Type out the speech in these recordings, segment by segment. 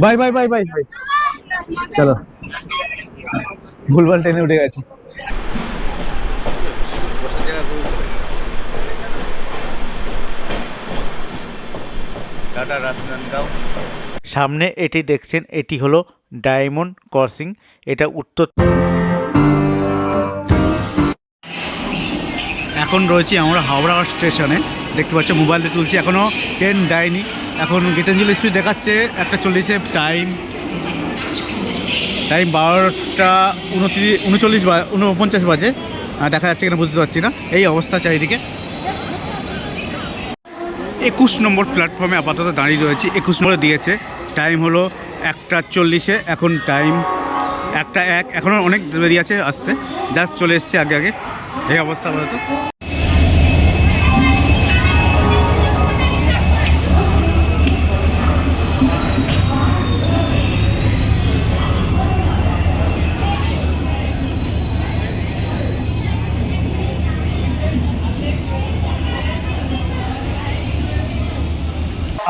Bye bye bye bye bye. চলো, ভুলভাল ট্রেনে উঠে গেছি। সামনে এটি দেখছেন, এটি হলো ডায়মন্ড ক্রসিং। এটা উত্তর। এখন রয়েছি আমরা হাওড়া স্টেশনে, দেখতে পাচ্ছ মোবাইলে তুলছি, এখনও ট্রেন যায়নি। এখন গীতাঞ্জলি স্পিড দেখাচ্ছে 1:40 টাইম 12টা 49 বাজে। দেখা যাচ্ছে কিনা বুঝতে পারছি না, এই অবস্থা চারিদিকে। 21 নম্বর প্ল্যাটফর্মে আপাতত দাঁড়িয়ে রয়েছি। 21 নম্বরে দিয়েছে, টাইম হলো 1:40। এখন টাইম 1:01, এখনও অনেক দেরি আছে আসতে, জাস্ট চলে এসছে আগে আগে। এই অবস্থা আপাতত।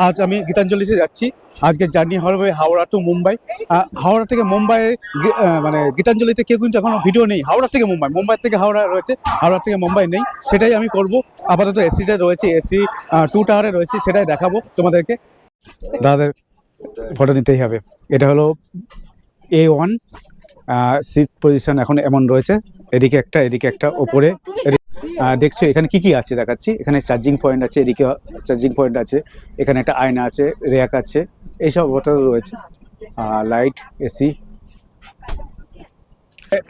আজ আমি গীতাঞ্জলিতে যাচ্ছি। আজকের জার্নি হবে হাওড়া টু মুম্বাই। হাওড়া থেকে মুম্বাই, মানে গীতাঞ্জলিতে কেউ কিন্তু এখনো ভিডিও নেই হাওড়া থেকে মুম্বাই। মুম্বাই থেকে হাওড়া রয়েছে, হাওড়া থেকে মুম্বাই নেই। সেটাই আমি করব আপাতত। এসিতে রয়েছে, এসি 2 টায়ারে রয়েছে, সেটাই দেখাবো তোমাদেরকে। দাদাদের ফটো নিতেই হবে। এটা হলো A1 সিট পজিশন, এখন এমন রয়েছে, এদিকে একটা এদিকে একটা, ওপরে। দেখছো এখানে কি কি আছে দেখাচ্ছি। এখানে চার্জিং পয়েন্ট আছে, এদিকে চার্জিং পয়েন্ট আছে, এখানে একটা আয়না আছে, র্যাক আছে, এইসব রয়েছে। Light, AC.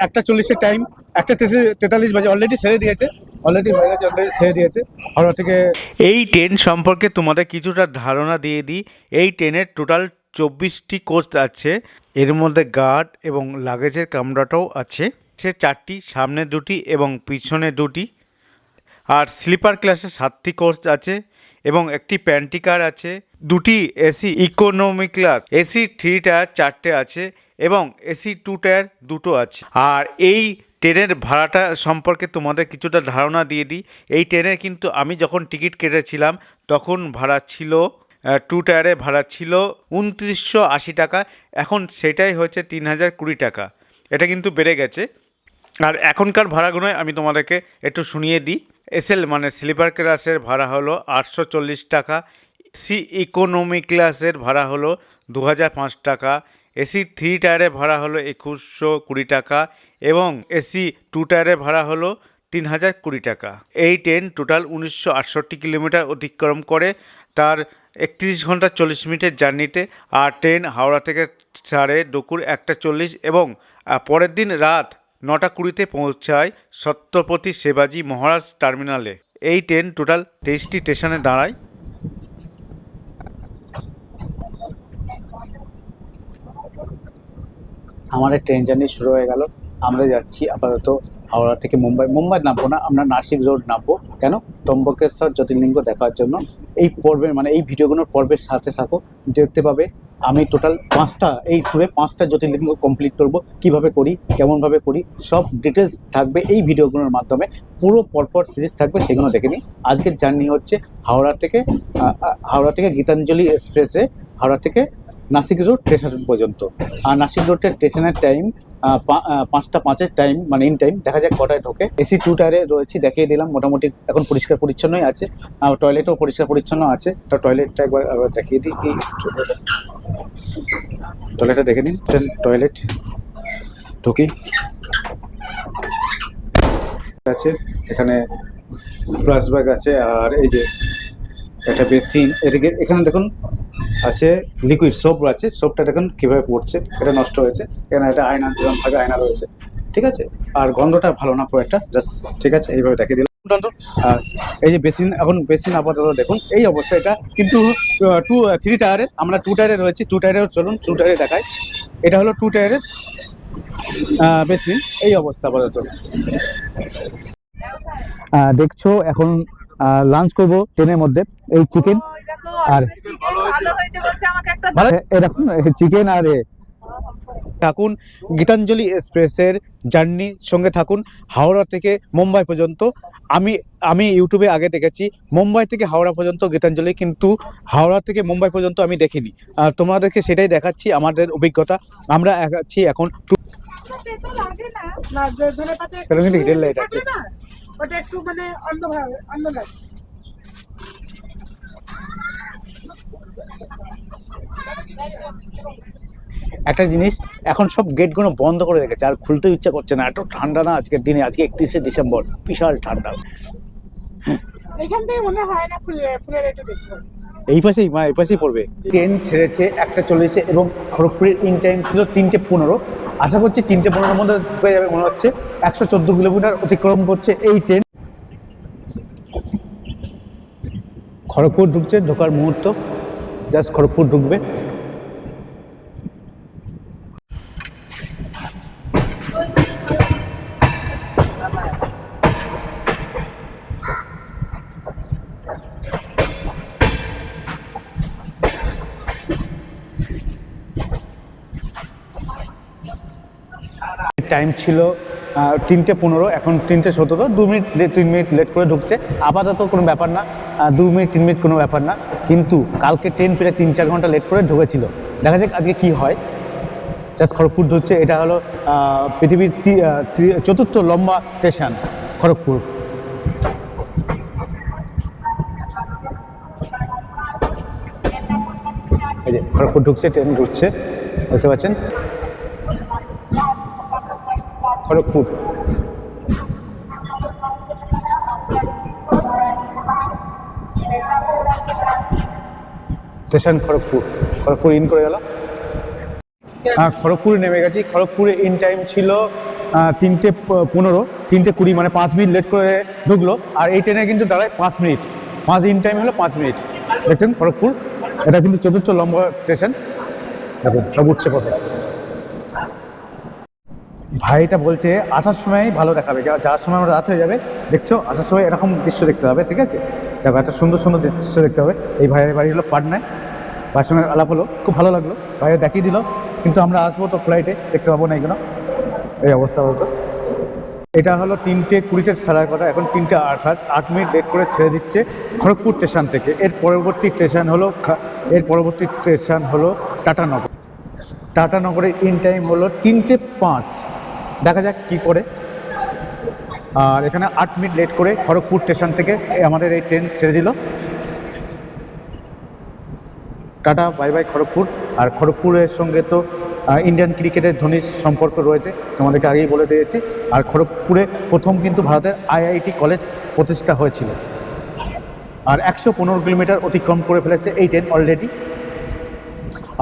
1:40 টাইম, 1:43 বাজে। অলরেডি ছেড়ে দিয়েছে, অলরেডি হয়ে গেছে, অলরেডি ছেড়ে দিয়েছে হাওড়া থেকে। এই ট্রেন সম্পর্কে তোমাদের কিছুটা ধারণা দিয়ে দিই। এই ট্রেনের টোটাল 24টি কোচ আছে। এর মধ্যে গার্ড এবং লাগেজের কামরাটাও আছে। সে 4টি, সামনে 2টি এবং পিছনে 2টি। আর স্লিপার ক্লাসে 7টি কোচ আছে এবং একটি প্যান্ট্রি কার আছে। 2টি AC economy class, AC 3 tier 4টে আছে এবং এসি 2 টায়ার 2টো আছে। আর এই ট্রেনের ভাড়াটা সম্পর্কে তোমাদের কিছুটা ধারণা দিয়ে দিই। এই ট্রেনের কিন্তু আমি যখন টিকিট কেটেছিলাম তখন ভাড়া ছিল 2 টায়ারে ভাড়া ছিল 2980 টাকা। এখন সেটাই হচ্ছে 3020 টাকা। এটা কিন্তু বেড়ে গেছে। আর এখনকার ভাড়াগুলোই আমি তোমাদেরকে একটু শুনিয়ে দিই। এসএল মানে স্লিপার ক্লাসের ভাড়া হলো 840 টাকা। এসি ইকোনমি ক্লাসের ভাড়া হলো 2005 টাকা। এসি 3 টায়ারের ভাড়া হলো 2120 টাকা এবং এসি 2 টায়ারের ভাড়া হলো 3020 টাকা। এই ট্রেন টোটাল 1968 কিলোমিটার অতিক্রম করে তার 31 ঘন্টা 40 মিনিটের জার্নিতে। আর ট্রেন হাওড়া থেকে ছাড়ে দুপুর 1:40 এবং পরের দিন রাত 9:20 পৌঁছায় ছত্রপতি শিবাজি মহারাজ টার্মিনালে। এই ট্রেন টোটাল 23টি স্টেশনে দাঁড়ায়। আমাদের ট্রেন জার্নি শুরু হয়ে গেল। আমরা যাচ্ছি আপাতত হাওড়া থেকে মুম্বাই। মুম্বাই নামবো না, আমরা নাসিক রোড নামবো। কেন? ত্রম্বকেশ্বর জ্যোতির্লিঙ্গ দেখার জন্য। এই পর্বের মানে এই ভিডিওগুলোর পর্বের সাথে থাকো, দেখতে পাবে। আমি টোটাল 5টা, এই ট্যুরে 5টা জ্যোতির্লিঙ্গ কমপ্লিট করবো। কিভাবে করি, কেমনভাবে করি, সব ডিটেলস থাকবে এই ভিডিওগুলোর মাধ্যমে। পুরো পরপর সিরিজ থাকবে, সেগুলো দেখে নিই। আজকের জার্নি হচ্ছে হাওড়া থেকে গীতাঞ্জলি এক্সপ্রেসে, হাওড়া থেকে নাসিক রোড স্টেশন পর্যন্ত। আর নাসিক রোডের স্টেশনের টাইম 5:05 টাইম, মানে ইন টাইম। দেখা যাক কটায় ঢোকে। এসি 2 টায়ারে রয়েছি, দেখিয়ে দিলাম। মোটামুটি এখন পরিষ্কার পরিচ্ছন্নই আছে, টয়লেটও পরিষ্কার পরিচ্ছন্ন আছে। তো টয়লেটটা একবার দেখিয়ে দিই। এই টয়লেটটা দেখে নিন। টয়লেট ঢুকি আছে, এখানে ফ্লাশ ব্যাগ আছে, আর এই যে একটা বেসিন। এদিকে এখানে দেখুন আছে লিকুইড সোপ আছে। সোপটা দেখুন কীভাবে পড়ছে, এটা নষ্ট হয়েছে। এখানে একটা আয়না, যেরকম থাকে আয়না রয়েছে, ঠিক আছে। আর গন্ধটা ভালো না খুব একটা, জাস্ট ঠিক আছে, এইভাবে দেখিয়ে দিলাম। আর এই যে বেসিন, এখন বেসিন আপাতত দেখুন এই অবস্থা। এটা কিন্তু 3 টায়ারের, আমরা 2 টায়ারে রয়েছি। 2 টায়ারেও চলুন 2 টায়ারে দেখায়। এটা হলো 2 টায়ারের বেসিন, এই অবস্থা আপাতত। দেখছো এখন লাঞ্চ করব ট্রেনের মধ্যে। এই চিকেন আর ভালো হয়েছে বলছে আমাকে একটা, এরকম চিকেন আর থাকুন গীতাঞ্জলি এক্সপ্রেসের জার্নি, সঙ্গে থাকুন হাওড়া থেকে মুম্বাই পর্যন্ত। আমি ইউটিউবে আগে দেখেছি মুম্বাই থেকে হাওড়া পর্যন্ত গীতাঞ্জলি, কিন্তু হাওড়া থেকে মুম্বাই পর্যন্ত আমি দেখিনি। আর তোমাদেরকে সেটাই দেখাচ্ছি আমাদের অভিজ্ঞতা। আমরা আছি এখন একটা জিনিস, এখন সব গেটগুলো বন্ধ করে রেখেছে আর খুলতে ইচ্ছা করছে না, এত ঠান্ডা না আজকের দিনে। আজকে 31শে ডিসেম্বর, বিশাল ঠান্ডা। এখান থেকে মনে হয় না ফুলের এটা দেখতে হবে। এই পাশেই পড়বে। ট্রেন ছেড়েছে 1:40 এবং খড়গপুরের ইন টাইম ছিল 3:15। আশা করছি 3:15-র মধ্যে ঢুকে যাবে মনে হচ্ছে। 114 কিলোমিটার অতিক্রম করছে এই ট্রেন। খড়গপুর ঢুকছে, ঢোকার মুহূর্ত, জাস্ট খড়গপুর ঢুকবে। টাইম ছিল 3:15, এখন 3:17, 2 মিনিট 3 মিনিট লেট করে ঢুকছে। আপাতত কোনো ব্যাপার না, 2 মিনিট 3 মিনিট কোনো ব্যাপার না, কিন্তু কালকে ট্রেন প্রায় 3-4 ঘন্টা লেট করে ঢুকেছিল। দেখা যাক আজকে কি হয়। জাস্ট খড়গপুর ঢুকছে। এটা হলো পৃথিবীর 4র্থ লম্বা স্টেশন খড়গপুর। এই যে খড়গপুর ঢুকছে, ট্রেন ঢুকছে, দেখতে পাচ্ছেন খড়গপুর। স্টেশন খড়গপুর ইন করে গেল। খড়গপুরে নেমে গেছি। খড়গপুরে ইন টাইম ছিল 3:15, 3:20, মানে 5 মিনিট লেট করে ঢুকলো। আর এই ট্রেনে কিন্তু দাঁড়ায় 5 মিনিট, ইন টাইম হলো 5 মিনিট। দেখছেন খড়গপুর, এটা কিন্তু 4র্থ লম্বা স্টেশন। দেখুন সব উঠছে পথে। ভাইটা বলছে আসার সময় ভালো দেখাবে, যাওয়ার সময় আমরা রাত হয়ে যাবে। দেখছো, আসার সময় এরকম দৃশ্য দেখতে হবে, ঠিক আছে? দেখো একটা সুন্দর সুন্দর দৃশ্য দেখতে হবে। এই ভাইয়ের বাড়ি হলো পাটনায়, ভাইয়ের সঙ্গে আলাপ হলো, খুব ভালো লাগলো। ভাইয়া দেখিয়ে দিল, কিন্তু আমরা আসবো তো ফ্লাইটে, দেখতে পাবো না এগুলো। এই অবস্থা বলতো। এটা হলো 3:20-তে ছাড়া কথা, এখন 3:08, 8 মিনিট লেট করে ছেড়ে দিচ্ছে খড়গপুর স্টেশন থেকে। এর পরবর্তী স্টেশন হলো টাটানগর। টাটানগরের ইন টাইম হলো 3:05। দেখা যাক কি করে। আর এখানে 8 মিনিট লেট করে খড়গপুর স্টেশন থেকে আমাদের এই ট্রেন ছেড়ে দিল। Tata, bye bye Kharagpur. আর খড়গপুরের সঙ্গে তো ইন্ডিয়ান ক্রিকেটের ধোনির সম্পর্ক রয়েছে, তোমাদেরকে আগেই বলে দিয়েছি। আর খড়গপুরে প্রথম কিন্তু ভারতের IIT কলেজ প্রতিষ্ঠা হয়েছিল। আর 115 কিলোমিটার অতিক্রম করে ফেলেছে এই ট্রেন অলরেডি।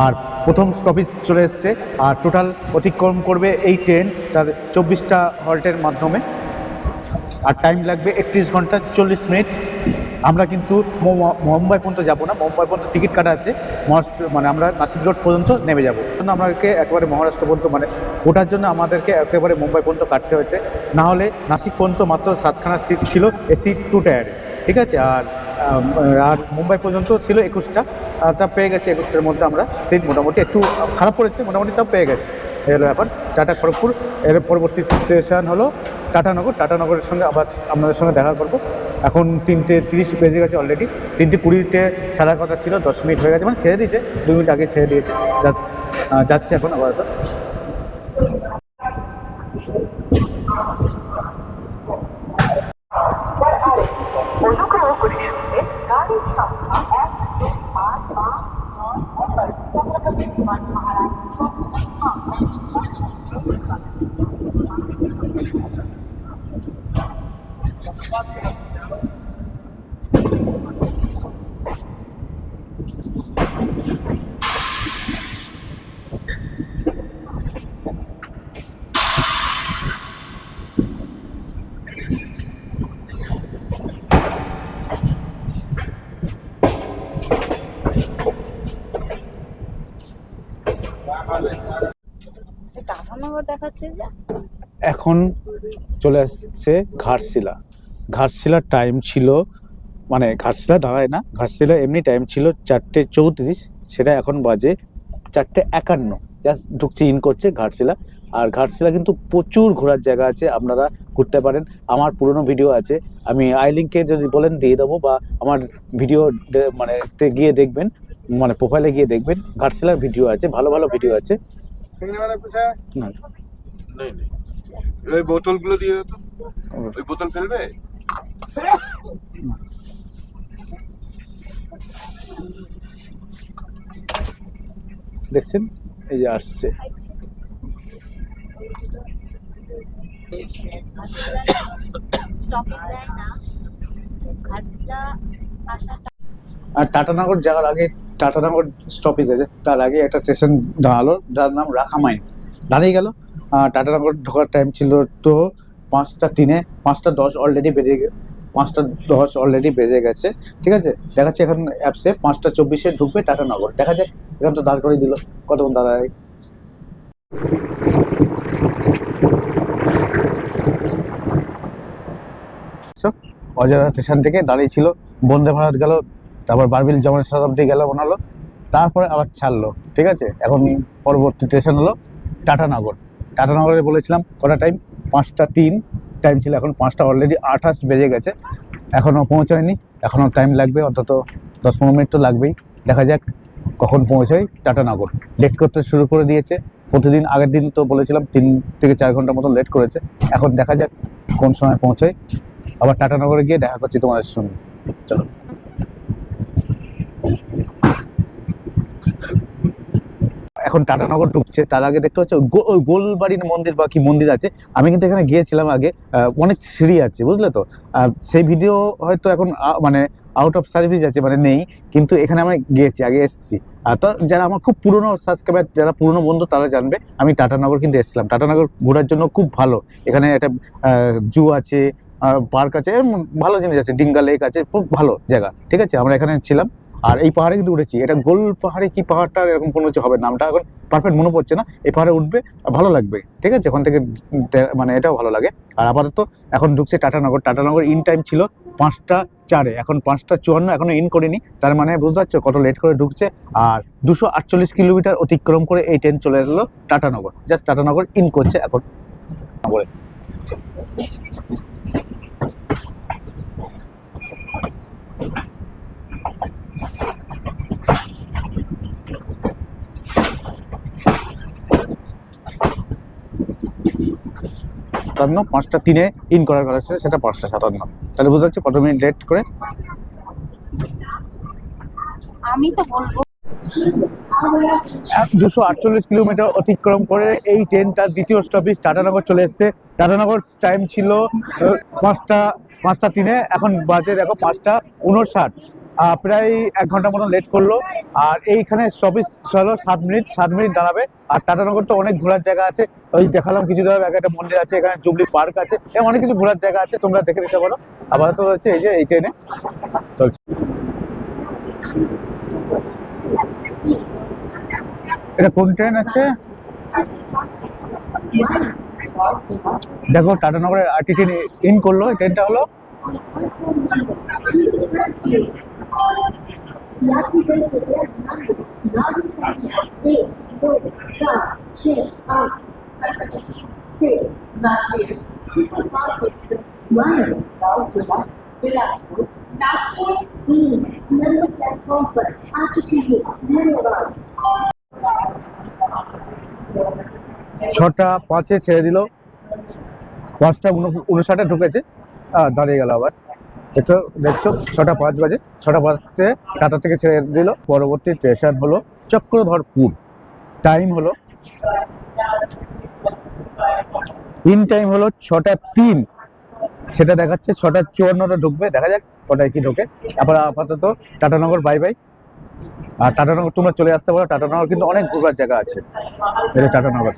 আর প্রথম স্টপেজ চলে এসছে। আর টোটাল অতিক্রম করবে এই ট্রেন তার 24টা হল্টের মাধ্যমে। আর টাইম লাগবে 31 ঘন্টা 40 মিনিট। আমরা কিন্তু মুম্বাই পর্যন্ত যাবো না, মুম্বাই পর্যন্ত টিকিট কাটা আছে, মানে আমরা নাসিক রোড পর্যন্ত নেমে যাবো। আমাদেরকে একেবারে মহারাষ্ট্র পর্যন্ত, মানে ওটার জন্য আমাদেরকে একেবারে মুম্বাই পর্যন্ত কাটতে হয়েছে। না হলে নাসিক পর্যন্ত মাত্র 7খানা সিট ছিল AC 2 টায়ারে, ঠিক আছে? আর মুম্বাই পর্যন্ত ছিল 21টা, তা পেয়ে গেছে 21টার মধ্যে আমরা সিট। মোটামুটি একটু খারাপ পড়েছে, মোটামুটি তাও পেয়ে গেছে। এই হলো ব্যাপার। টাটা খড়গপুর। এর পরবর্তী স্টেশন হলো টাটানগর। টাটানগরের সঙ্গে আবার আপনাদের সঙ্গে দেখা করবো। এখন 3:30 বেজে গেছে অলরেডি। 3:20-তে ছাড়ার কথা ছিল, 10 মিনিট হয়ে গেছে, মানে ছেড়ে দিয়েছে, 2 মিনিট আগে ছেড়ে দিয়েছে। যাচ্ছে এখন আপাতত। অনুগ্রহ করে শুনবেন গাড়ির সংখ্যা 1, 2, 5, 5, 6, টাটানগর দেখাচ্ছে যে। এখন চলে আসছে ঘাটশিলা। ঘাটশিলার টাইম ছিল, মানে ঘাটশিলা দাঁড়ায় না, ঘাটশিলা এমনি টাইম ছিল 4:34, সেটা এখন বাজে 4:51। জাস্ট ঢুকছে, ইন করছে ঘাটশিলা। আর ঘাটশিলা কিন্তু প্রচুর ঘোরার জায়গা আছে, আপনারা ঘুরতে পারেন। আমার পুরনো ভিডিও আছে, আমি আই লিঙ্কে যদি বলেন দিয়ে দেবো, বা আমার ভিডিও মানে গিয়ে দেখবেন, মানে প্রোফাইলে গিয়ে দেখবেন, ঘাটশিলার ভিডিও আছে, ভালো ভালো ভিডিও আছে। না, নেই নেই, ওই বোতলগুলো দিয়ে দাও তো। ওই বোতল ফেলবে? দেখছেন এই যে আসছে। স্টপেজ দেয় না ঘাটশিলা আসাটা। আর টাটানগর যাওয়ার আগে, টাটানগর স্টপেজ আছে, তার আগে একটা স্টেশন দাঁড়ালো যার নাম রাখা মাইন্স, দাঁড়িয়ে গেল। টাটানগর ঢোকার টাইম ছিল তো 5:03, 5:10 অলরেডি বেজে 5:10 অলরেডি বেজে গেছে। ঠিক আছে, দেখাচ্ছে এখন অ্যাপসে 5:24 ঢুকবে টাটানগর। দেখা যাক, এখন তো দাঁড় করে দিল, কতক্ষণ দাঁড়ায়। অজানা স্টেশন থেকে দাঁড়িয়ে ছিল, বন্দে ভারত গেল, তারপর বারবিল জমান শতাব্দী গেল বানালো, তারপরে আবার ছাড়লো। ঠিক আছে, এখন পরবর্তী স্টেশন হলো টাটানগর। টাটানগরে বলেছিলাম কটা টাইম, 5:03 টাইম ছিল, এখন 5:28 বেজে গেছে, এখনও পৌঁছায়নি, এখনও টাইম লাগবে, অন্তত 10-15 মিনিট তো লাগবেই। দেখা যাক কখন পৌঁছায় টাটানগর। লেট করতে শুরু করে দিয়েছে প্রতিদিন, আগের দিন তো বলেছিলাম 3 থেকে 4 ঘন্টা মতো লেট করেছে, এখন দেখা যাক কোন সময় পৌঁছায়। আবার টাটানগরে গিয়ে দেখা করছি তোমাদের সঙ্গে, চলো। এখন টাটানগর ঢুকছে, তার আগে দেখতে পাচ্ছ গোলবাড়ির মন্দির বা কি মন্দির আছে। আমি কিন্তু এখানে গিয়েছিলাম আগে, অনেক সিঁড়ি আছে বুঝলে তো। সেই ভিডিও হয়তো এখন মানে আউট অফ সার্ভিস আছে, মানে নেই, কিন্তু এখানে আমি গিয়েছি, আগে এসেছি। তো যারা আমার খুব পুরনো সাবস্ক্রাইবার, যারা পুরনো বন্ধু, তারা জানবে আমি টাটানগর কিন্তু এসেছিলাম। টাটানগর ঘোরার জন্য খুব ভালো, এখানে একটা জু আছে, পার্ক আছে, ভালো জিনিস আছে, ডিঙ্গা লেক আছে, খুব ভালো জায়গা। ঠিক আছে, আমরা এখানে ছিলাম। আর এই পাহাড়ে কিন্তু উঠেছি, এটা গোল পাহাড়ে কি পাহাড়টা এরকম কোনো কিছু হবে, নামটা এখন পারফেক্ট মনে পড়ছে না। এই পাহাড়ে উঠবে, ভালো লাগবে। ঠিক আছে, ওখান থেকে মানে এটাও ভালো লাগে। আর আপাতত এখন ঢুকছে টাটানগর। টাটানগর ইন টাইম ছিল 5:04, এখন 5:54, এখনো ইন করিনি। তার মানে বুঝতে পারছো কত লেট করে ঢুকছে। আর 248 কিলোমিটার অতিক্রম করে এই ট্রেন চলে এলো টাটানগর। জাস্ট টাটানগর ইন করছে এখন নগরে। সাতান্ন, 5:03 ইন করার কথা ছিল, সেটা 5:57। তাহলে বুঝতে পারছো কত মিনিট লেট করে। আমি তো বলবো 248 কিলোমিটার অতিক্রম করে এই ট্রেনটার দ্বিতীয় স্টপেজ টাটানগর চলে এসছে। টাটানগর টাইম ছিল 5:03, এখন বাজে দেখো 5:59, প্রায় 1 ঘন্টা মতো লেট করলো। আর এইখানে স্টপেজ হলো 7 মিনিট দাঁড়াবে। আর টাটানগর তো অনেক ঘোরার জায়গা আছে, ওই দেখালাম কিছু দেওয়ার আগে একটা মন্দির আছে, এখানে জুবলি পার্ক আছে, এরকম অনেক কিছু ঘোরার জায়গা আছে, তোমরা দেখে নিতে পারো। আপাতত রয়েছে এই যে এই ট্রেনে চলছে। এটা কোন ট্রেন আছে দেখো, টাটানগরের আরটি ট্রেন ইন করলো। এই ট্রেনটা হলো यात्रीगण कृपया ध्यान दें, गाड़ी संख्या 1, 2, 7, 6, 8 से superfast express via Rourkela, Bilaspur, Nagpur 3 number platform पर आ चुकी है। धन्यवाद। 6:05 ছেড়ে দিল, 5:59 ঢুকেছে, দাঁড়িয়ে গেল আবার। এটা দেখছো 6:05 বাজে, 6:05 টাটা থেকে ছেড়ে দিল। পরবর্তী স্টেশন হলো চক্রধরপুর। টাইম হলো ইন টাইম হলো 6:03, সেটা দেখাচ্ছে 6:54 ঢুকবে। দেখা যাক কটায় কি ঢোকে। আপাতত টাটানগর বাই বাই। আর টাটানগর তোমরা চলে আসতে পারো, টাটানগর কিন্তু অনেক ঘোরার জায়গা আছে। এটা টাটানগর।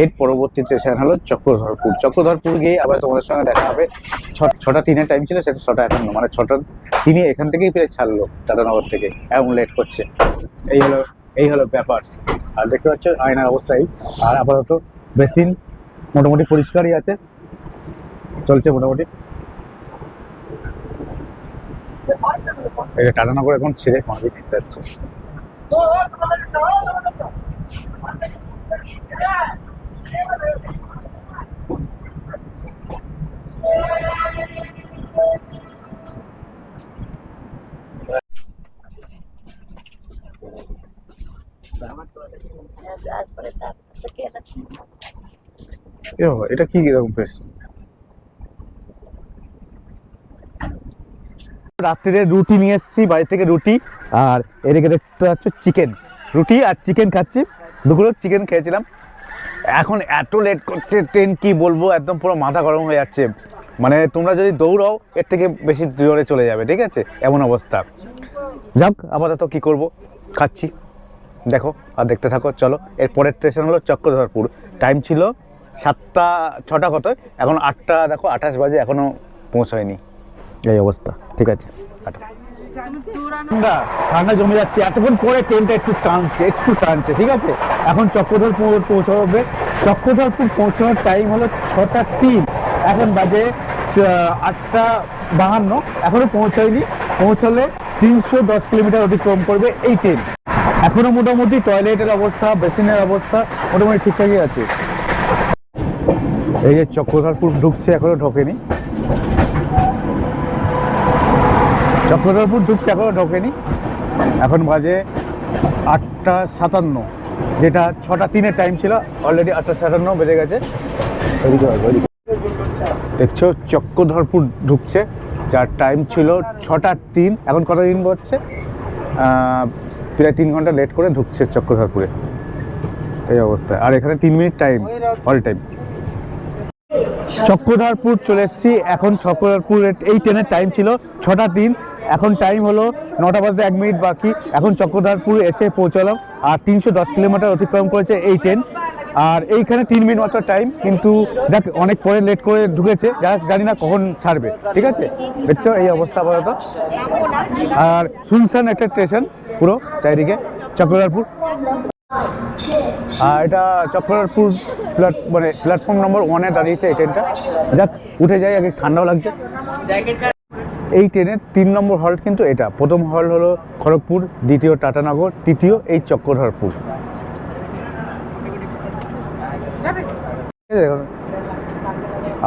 এর পরবর্তী স্টেশন হলো চক্রধরপুর। চক্রধরপুর গিয়ে আবার তোমাদের সঙ্গে দেখা হবে। 6:03 টাইম ছিল, সেটা 6:51, মানে 6:03 এখান থেকেই প্রায় ছাড়লো টাটানগর থেকে, এমন লেট করছে। এই হলো ব্যাপার। আর দেখতে পাচ্ছ আয়নার অবস্থাই। আর আপাতত বেসিন মোটামুটি পরিষ্কারই আছে, চলছে মোটামুটি। এই টাটানগর এখন ছেড়ে মাঝে নিতে যাচ্ছে। এ বাবা, এটা কি এরকম পেস? রাত্রিরে রুটি নিয়ে এসেছি বাড়ি থেকে, রুটি, আর এদিকে দেখতে পাচ্ছ চিকেন, রুটি আর চিকেন খাচ্ছি। দুপুরে চিকেন খেয়েছিলাম। এখন এত লেট করছে ট্রেন, কি বলবো, একদম পুরো মাথা গরম হয়ে যাচ্ছে। মানে তোমরা যদি দৌড়াও এর থেকে বেশি জোরে চলে যাবে, ঠিক আছে, এমন অবস্থা। যাক, আপাতত কি করব, খাচ্ছি, দেখো আর দেখতে থাকো। চলো, এর পরের স্টেশন হলো চক্রধরপুর। টাইম ছিল 7টা 6টা কত, এখন 8টা দেখো 28 বাজে, এখনো পৌঁছায়নি। এই অবস্থা, ঠিক আছে, ঠান্ডা জমে যাচ্ছে। এতক্ষণ পরে ট্রেনটা একটু টানছে, ঠিক আছে। এখন চক্রধরপুর পৌঁছাবে। চক্রধরপুর পৌঁছানোর টাইম হলো 6টা 3, এখন বাজে 8টা 52, এখনো পৌঁছায়নি। পৌঁছালে 310 কিলোমিটার অতিক্রম করবে এই ট্রেন। এখনো মোটামুটি টয়লেটের অবস্থা, বেসিনের অবস্থা মোটামুটি ঠিকঠাকই আছে। এই যে চক্রধরপুর ঢুকছে, এখনো ঢোকেনি। চক্রধরপুর ঢুকছে, এখনো ঢোকেনি। এখন বাজে 8টা 57, যেটা 6টা 3-এর টাইম ছিল, অলরেডি 8টা 57 বেজে গেছে। দেখছো চক্রধরপুর ঢুকছে, যার টাইম ছিল 6টা 3, এখন কত দিন হচ্ছে, প্রায় 3 ঘন্টা লেট করে ঢুকছে চক্রধরপুরে। এই অবস্থা। আর এখানে 3 minute time, all time. Chakradharpur চলে এসেছি। এখন চক্রধরপুরের এই ট্রেনের টাইম ছিল 6টা 3, এখন টাইম হলো 9টা বাজতে 1 মিনিট বাকি। এখন চক্রধরপুর এসে পৌঁছালাম, আর 310 কিলোমিটার অতিক্রম করেছে এই ট্রেন। আর এইখানে 3 মিনিট মাত্র টাইম, কিন্তু দেখ অনেক পরে লেট করে ঢুকেছে, জানি না কখন ছাড়বে, ঠিক আছে। দেখছো এই অবস্থা আপাতত। আর শুনশান একটা স্টেশন পুরো চারিদিকে, চক্রধরপুর। আর এটা চক্রধরপুর মানে প্ল্যাটফর্ম নম্বর 1-এ দাঁড়িয়েছে এই ট্রেনটা। যাক, উঠে যাই, আগে ঠান্ডাও লাগছে। এই ট্রেনের 3 নম্বর হল্ট কিন্তু এটা। প্রথম হল্ট হলো খড়গপুর, দ্বিতীয় টাটানগর, তৃতীয় এই চক্রধরপুর।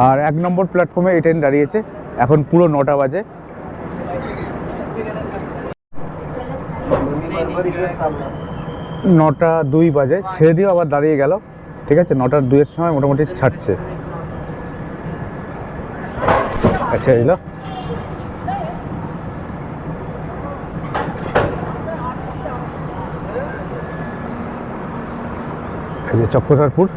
আর 1 নম্বর প্ল্যাটফর্মে এই ট্রেন দাঁড়িয়েছে। এখন পুরো 9টা বাজে। নটা 2 বাজে, ছেড়ে দিয়েও আবার দাঁড়িয়ে গেল, ঠিক আছে। 9টা 2-এর সময় মোটামুটি ছাড়ছে, ছেড়ে দিল। এই যে চক্রধরপুর।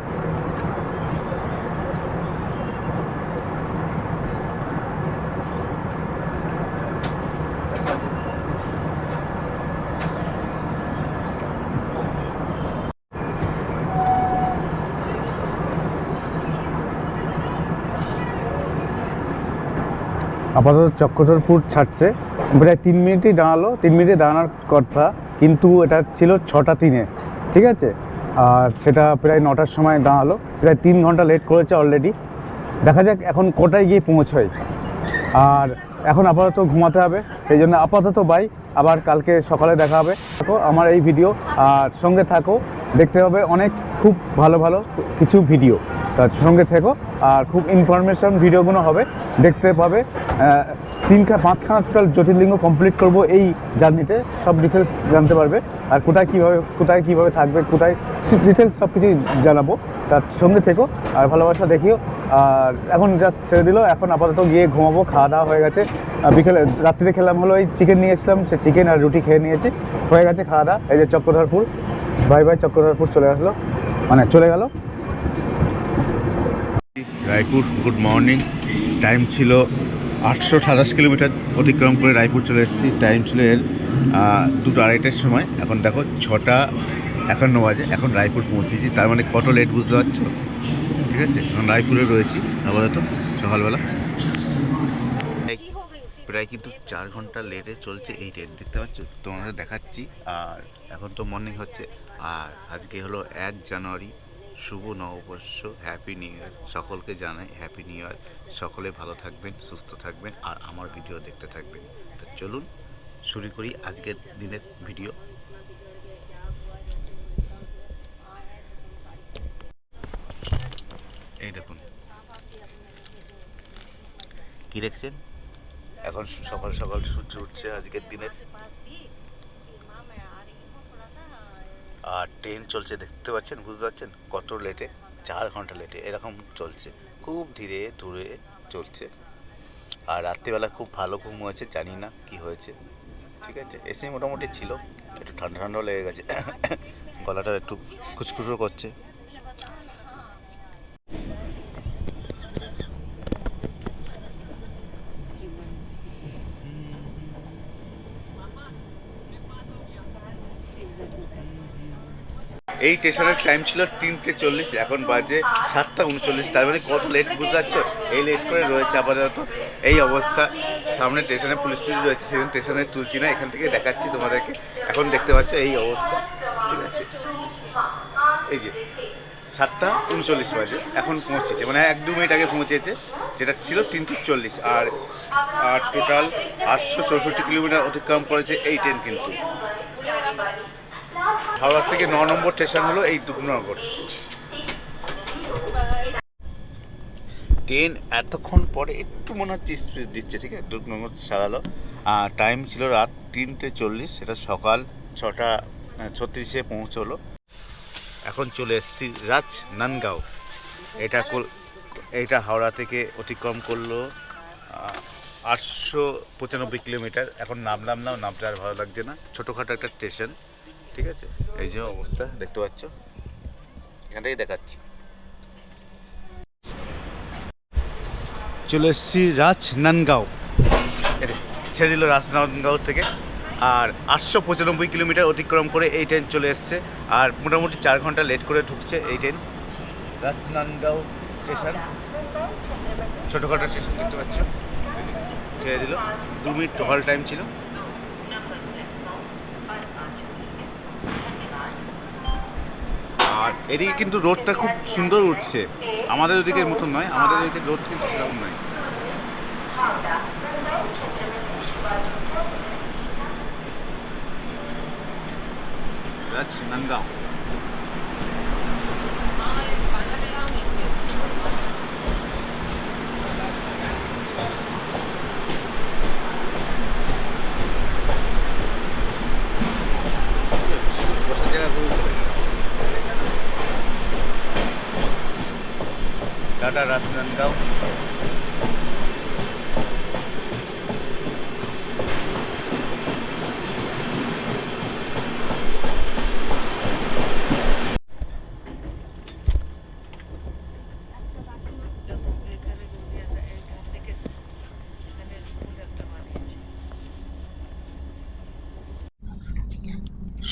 আপাতত চক্রধরপুর ছাড়ছে, প্রায় 3 মিনিটই দাঁড়ালো। 3 মিনিটে দাঁড়ানোর কথা, কিন্তু এটা ছিল 6টা 3-এ, ঠিক আছে। আর সেটা প্রায় 9টার সময় দাঁড়ালো, প্রায় 3 ঘন্টা লেট করেছে অলরেডি। দেখা যাক এখন কোটায় গিয়ে পৌঁছায়। আর এখন আপাতত ঘুমাতে হবে, সেই জন্য আপাতত বাই, আবার কালকে সকালে দেখা হবে। দেখো আমার এই ভিডিও, আর সঙ্গে থাকো, দেখতে হবে অনেক খুব ভালো ভালো কিছু ভিডিও, তার সঙ্গে থেকো। আর খুব ইনফরমেশন ভিডিওগুলো হবে, দেখতে পাবে। 5খানা টোটাল জ্যোতির্লিঙ্গ কমপ্লিট করব এই জার্নিতে, সব ডিটেলস জানতে পারবে। আর কোথায় কীভাবে থাকবে, কোথায় ডিটেলস সব কিছুই জানাবো, তার সঙ্গে থেকো আর ভালোবাসা দেখিও। আর এখন জাস্ট ছেড়ে দিল, এখন আপাতত গিয়ে ঘুমাবো। খাওয়া দাওয়া হয়ে গেছে, রাত্রিতে খেলাম হলো এই চিকেন নিয়ে এসেছিলাম, সে চিকেন আর রুটি খেয়ে নিয়েছি, হয়ে গেছে খাওয়া দাওয়া। এই যে চক্রধরপুর, বাই বাই, চক্রধরপুর চলে গেল। Raipur, good morning. টাইম ছিল 827 কিলোমিটার অতিক্রম করে রায়পুর চলে এসেছি। টাইম ছিল এর 2:30-এর সময়। এখন দেখো 6টা 51 বাজে, এখন রায়পুর পৌঁছেছি। তার মানে কত লেট বুঝতে পারছো, ঠিক আছে। এখন রায়পুরে রয়েছি আপাতত সকালবেলা। প্রায় কিন্তু 4 ঘন্টা লেটে চলছে এই ট্রেন, দেখতে পাচ্ছ, তোমাদের দেখাচ্ছি। আর এখন তো মর্নিং হচ্ছে। আর আজকে হলো 1 জানুয়ারি, শুভ নববর্ষ, হ্যাপি নিউ ইয়ার। সকলকে জানাই হ্যাপি নিউ ইয়ার। সকলে ভালো থাকবেন, সুস্থ থাকবেন, আর আমার ভিডিও দেখতে থাকবেন। তো চলুন শুরু করি আজকের দিনের ভিডিও। কি দেখছেন? এখন সকাল সকাল সূর্য উঠছে আজকের দিনের, আর ট্রেন চলছে দেখতে পাচ্ছেন, বুঝতে পারছেন কত লেটে, 4 ঘন্টা লেটে এরকম চলছে, খুব ধীরে ধীরে চলছে। আর রাত্রিবেলা খুব ভালো ঘুম হয়েছে, জানি না কি হয়েছে। ঠিক আছে, এসে মোটামুটি ছিল, একটু ঠান্ডা ঠান্ডাও লেগে গেছে, গলাটা একটু খুচখুচো করছে। এই স্টেশনের টাইম ছিল 3:40, এখন বাজে 7:39। তার মানে কত লেট, বুঝতে পারছো? এই লেট করে রয়েছে আপাতত এই অবস্থা। সামনে স্টেশনে পুলিশ রয়েছে, সেদিন স্টেশনে তুলছি না, এখান থেকে দেখাচ্ছি তোমাদেরকে। এখন দেখতে পাচ্ছ এই অবস্থা, ঠিক আছে? এই যে 7:39 বাজে, এখন পৌঁছেছে, মানে 1-2 মিনিট আগে পৌঁছেছে, যেটা ছিল 3:40। আর টোটাল 864 কিলোমিটার অতিক্রম করেছে এই ট্রেন। কিন্তু হাওড়া থেকে 9 নম্বর স্টেশন হলো এই দুর্গনগর। ট্রেন এতক্ষণ পরে একটু মনে হচ্ছে স্পিড দিচ্ছে, ঠিক আছে? দুর্গনগর সারালো। টাইম ছিল রাত 3:40, সেটা সকাল 6:36 পৌঁছলো। এখন চলে এসেছি রাজনান্দগাঁও। এটা হাওড়া থেকে অতিক্রম করলো 895 কিলোমিটার। এখন নামলাম না, নামতে আর ভালো লাগছে না, ছোটোখাটো একটা স্টেশন, ঠিক আছে? এই যে অবস্থা দেখতে পাচ্ছ, এখান থেকেই দেখাচ্ছি। চলে এসেছি রাজনান্দগাঁও, ছেড়ে দিল রাজনান্দগাঁও থেকে। আর 895 কিলোমিটার অতিক্রম করে এই ট্রেন চলে এসছে, আর মোটামুটি 4 ঘন্টা লেট করে ঢুকছে এই ট্রেন। রাজনান্দগাঁও স্টেশন, ছোটোখাটো স্টেশন দেখতে পাচ্ছ, ছেড়ে দিল। 2 মিনিট হল টাইম ছিল। আর এদিকে কিন্তু রোডটা খুব সুন্দর উঠছে, আমাদের ওদিকের মতন নয়, আমাদের ওদিকে রোড কিন্তু সেরকম নয়। রাজনান্দগাঁও বসার জায়গা খুবই ভালো। টাটা রাজনান্দগাঁও।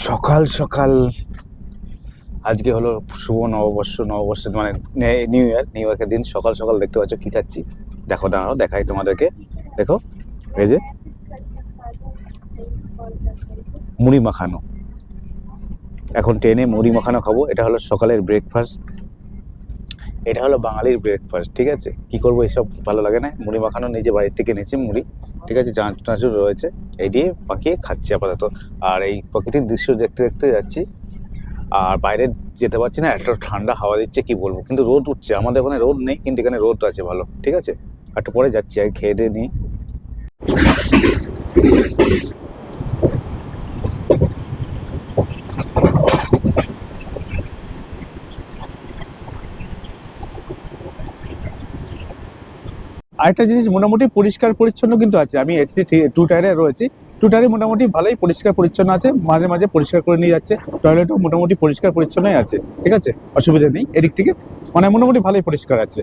সকাল সকাল আজকে হলো শুভ নববর্ষ মানে নিউ ইয়ারের দিন। সকাল সকাল দেখতে পাচ্ছ কি খাচ্ছি, দেখো দাঁড়াও দেখাই তোমাদেরকে। দেখো এই যে মুড়ি মাখানো, এখন ট্রেনে মুড়ি মাখানো খাবো। এটা হলো সকালের ব্রেকফাস্ট, এটা হলো বাঙালির ব্রেকফাস্ট, ঠিক আছে? কি করবো, এইসব ভালো লাগে না। মুড়ি মাখানো নিজে বাড়ির থেকে এনেছি মুড়ি, ঠিক আছে? চাঁচুর রয়েছে, এই দিয়ে পাকিয়ে খাচ্ছি আপাতত। আর এই প্রকৃতির দৃশ্য দেখতে দেখতে যাচ্ছি। আর বাইরে যেতে পারছি না, একটা ঠান্ডা হাওয়া দিচ্ছে, কি বলবো। কিন্তু রোদ উঠছে, আমাদের ওখানে রোদ নেই, কিন্তু এখানে রোদ আছে ভালো, ঠিক আছে? একটু পরে যাচ্ছি, আগে খেয়ে দিয়ে নিই। আরেকটা জিনিস, মোটামুটি পরিষ্কার পরিচ্ছন্ন কিন্তু আছে। আমি এসছি 2 টায়ারে রয়েছি, 2 টায়ারে মোটামুটি ভালোই পরিষ্কার পরিচ্ছন্ন আছে, মাঝে মাঝে পরিষ্কার করে নিয়ে যাচ্ছে। টয়লেটও মোটামুটি পরিষ্কার পরিচ্ছন্নই আছে, ঠিক আছে? অসুবিধা নেই এদিক থেকে, মানে মোটামুটি ভালোই পরিষ্কার আছে।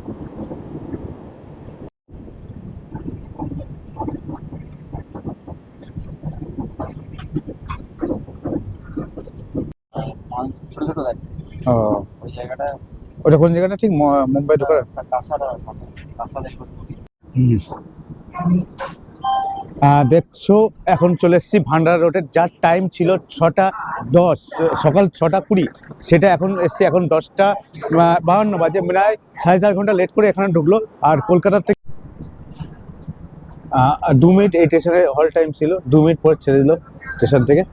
ও, ওটা কোন জায়গাটা ঠিক মুম্বাই ঢোকার? দেখছো এখন চলে এসেছি ভান্ডার রোডের, যার টাইম ছিল 6:10, সকাল 6:20, সেটা এখন এসছি এখন 10:52 বাজে, প্রায় 4.5 ঘন্টা লেট করে এখানে ঢুকলো। আর কলকাতার থেকে 2 মিনিট এই স্টেশনে হল টাইম ছিল, 2 মিনিট পর ছেড়ে দিল স্টেশন থেকে।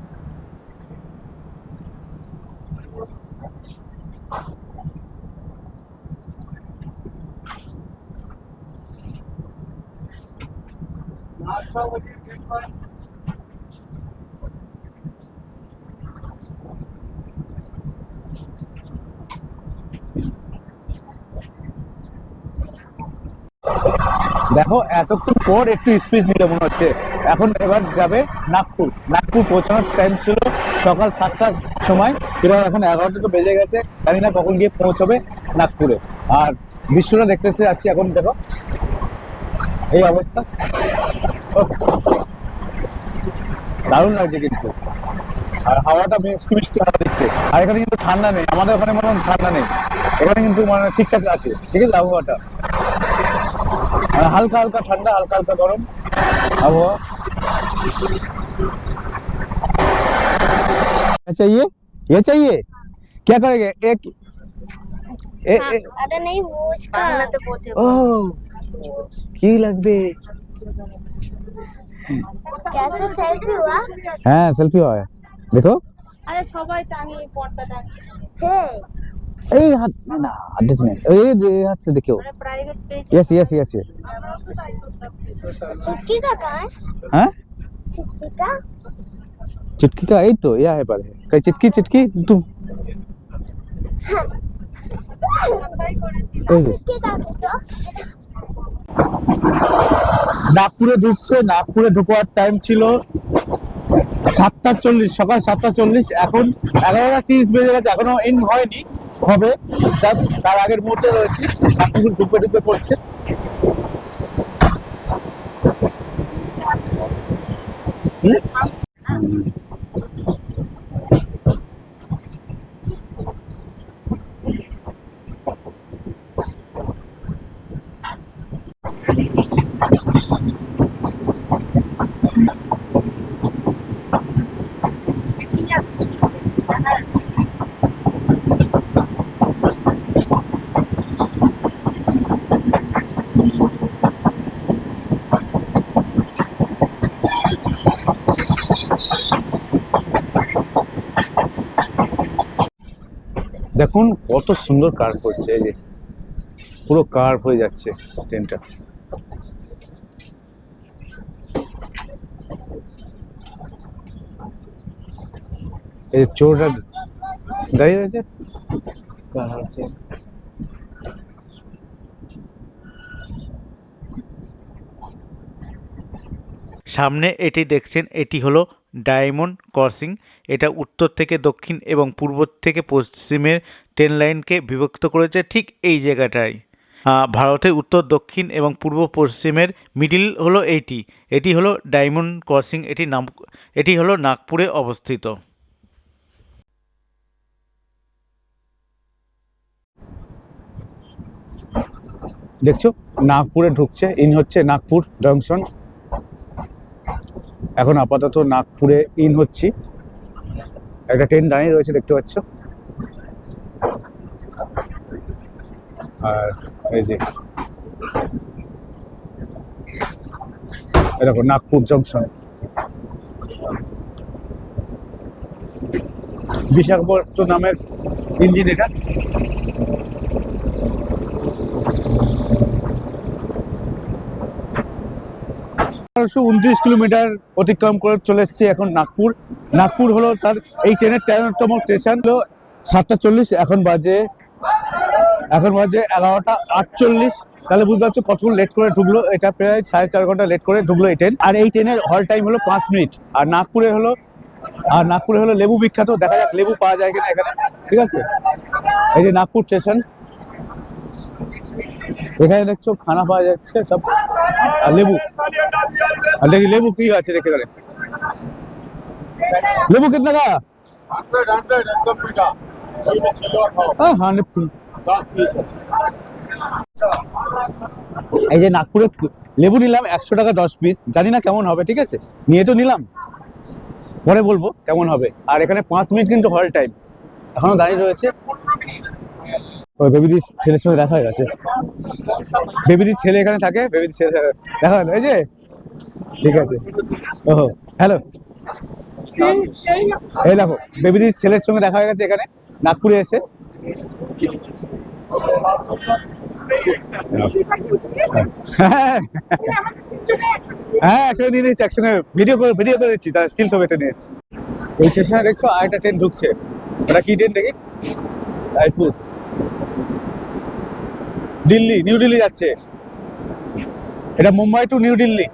দেখো এতক্ষণ পর একটু স্পিড নিলে মনে হচ্ছে। এখন এবার যাবে নাগপুর। নাগপুর পৌঁছানোর টাইম ছিল সকাল 7টার সময়, এবার এখন 11টা তো বেজে গেছে, জানি না কখন গিয়ে পৌঁছবে নাগপুরে। আর দৃশ্যটা দেখতে দেখতে যাচ্ছি, এখন দেখো এই অবস্থা, দারুণ লাগছে কিন্তু। আর হাওয়াটা মিষ্টি মিষ্টি হাওয়া দিচ্ছে। আর এখানে কিন্তু ঠান্ডা নেই, আমাদের ওখানে মনে হয় ঠান্ডা নেই, এখানে কিন্তু মানে ঠিকঠাক আছে, ঠিক আছে আবহাওয়াটা। আর হালকা হালকা ঠান্ডা, হালকা হালকা গরম আবহাওয়া। चाहिए ये चाहिए क्या करेंगे एक अरे नहीं वो उसका বাংলাতে পৌঁছে ओ की लगबे कैसे सेल्फी हुआ হ্যাঁ সেলফি হয় দেখো। আরে সবাই টাঙিয়ে পর্দা টাঙিয়ে है এই হাত না হাত নেই, এই হাত से देखो। মানে private page yes yes yes चुटकी का कहाँ है हाँ चुटकी का चुटकी का यही तो यह है पर है कहीं चिटकी चिटकी तुम এই যে। चुटकी का पूछो নাগপুরে ঢুকছে, নাগপুরে ঢোকার টাইম ছিল 7:40, সকাল 7:40। এখন 11:30 বেজে গেছে, এখনো ইন হয়নি, হবে তার আগের মুহূর্তে রয়েছে। নাগপুর ঢুকবে ঢুকবে পড়ছে। দেখুন কত সুন্দর কার্ভ করছে, এই যে পুরো কার্ভ হয়ে যাচ্ছে ট্রেনটা। এই যে চোরটা দাঁড়িয়ে রয়েছে, সামনে এটি দেখছেন, এটি হলো ডায়মন্ড ক্রসিং। এটা উত্তর থেকে দক্ষিণ এবং পূর্ব থেকে পশ্চিমের ট্রেন লাইনকে বিভক্ত করেছে ঠিক এই জায়গাটায়। ভারতের উত্তর দক্ষিণ এবং পূর্ব পশ্চিমের মিডিল হলো এইটি, এটি হলো ডায়মন্ড ক্রসিং। এটি হলো নাগপুরে অবস্থিত। দেখছো নাগপুরে ঢুকছে, ইন হচ্ছে নাগপুর জংশন। এখন আপাতত নাগপুরে ইন হচ্ছি। একটা ট্রেন দাঁড়িয়ে রয়েছে দেখতে পাচ্ছ। আর এই যে এরকম নাগপুর জংশন, বিশাখাপত্তনমের ইঞ্জিন এটা। 1929 কিলোমিটার অতিক্রম করে চলে এসেছি এখন নাগপুর। নাগপুর হলো তার এই ট্রেনের 13তম স্টেশন। হলো 7:40, এখন বাজে 11:48। তাহলে বুঝতে পারছো কতক্ষণ লেট করে ঢুকলো। এটা প্রায় 4.5 ঘন্টা লেট করে ঢুকলো এই ট্রেন। আর এই ট্রেনের হল টাইম হলো 5 মিনিট। আর নাগপুরে হলো লেবু বিখ্যাত, দেখা যাক লেবু পাওয়া যায় কিনা এখানে, ঠিক আছে। এই যে নাগপুর স্টেশন, এখানে দেখছো খানা পাওয়া যাচ্ছে সব, আর লেবু। আর দেখি লেবু কি আছে দেখতে গেলে। লেবু कितना का? 100 एकदम मीठा वही में छिलो खाओ हाँ 100 10 पीस है। এই যে নাগপুরে লেবু নিলাম 100 টাকা 10 পিস, জানি না কেমন হবে, ঠিক আছে নিয়ে তো নিলাম, পরে বলবো কেমন হবে। আর এখানে 5 মিনিট কিন্তু হল টাইম, এখনো দাঁড়িয়ে রয়েছে। ওই বেবিদির ছেলের সঙ্গে দেখা হয়ে গেছে, বেবিদির ছেলে এখানে থাকে, বেবিদির ছেলে দেখা হলো, এই যে ঠিক আছে। ও হ্যালো, এই দেখো বেবিদির ছেলের সঙ্গে দেখা হয়ে গেছে এখানে নাগপুরে এসে। হ্যাঁ হ্যাঁ একসঙ্গে নিয়ে নিচ্ছি, একসঙ্গে ভিডিও করে নিচ্ছি, তার স্টিল ছবি একটা নিয়েছি। ওই স্টেশনে দেখছো আরেকটা ট্রেন ঢুকছে, ওটা কি ট্রেন দেখি? রায়পুর, দিল্লি, নিউ দিল্লি যাচ্ছে। এটা মুম্বাই টু নিউ দিল্লি।